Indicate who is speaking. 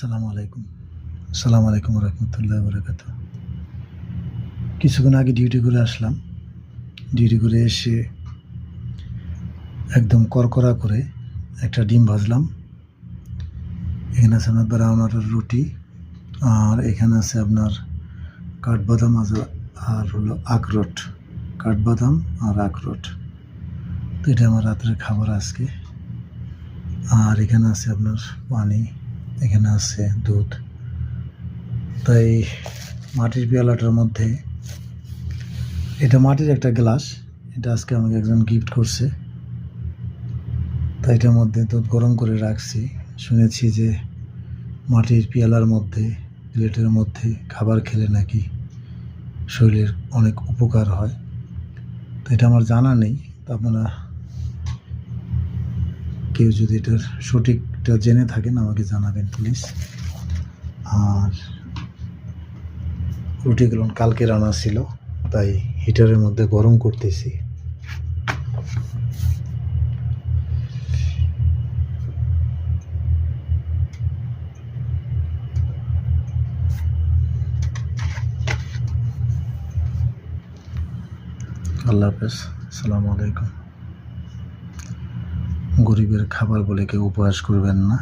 Speaker 1: আসসালামু আলাইকুম রহমতুল্লাহি ওয়া বারাকাতুহু। কিছুক্ষণ আগে ডিউটি করে আসলাম। ডিউটি করে এসে একদম করকরা করে একটা ডিম ভাজলাম। এখানে আছে আপনার ব্রাউন আটার রুটি, আর এখানে আছে আপনার কাঠবাদাম আর হলো আখরোট। কাঠবাদাম আর আখরোট, তো এটা আমার রাতের খাবার আজকে। আর এখানে আছে আপনার পানি, এখানে আছে দুধ। তাই মাটির পেয়ালাটার মধ্যে, এটা মাটির একটা গ্লাস, এটা আজকে আমাকে একজন গিফট করছে। তাই এটার মধ্যে দুধ গরম করে রাখছি। শুনেছি যে মাটির পেয়ালার মধ্যে, প্লেটের মধ্যে খাবার খেলে নাকি শরীরের অনেক উপকার হয়। তো এটা আমার জানা নেই, তো আপনারা কেউ যদি এটার সঠিকটা জেনে থাকেন আমাকে জানাবেন প্লিজ। আর রুটিগুলো কালকে রান্না ছিল, তাই হিটারের মধ্যে গরম করতেছি। আল্লাহ হাফেজ, আসসালামু আলাইকুম। গরিবের খাবার বলে কেউ উপহাস করবেন না।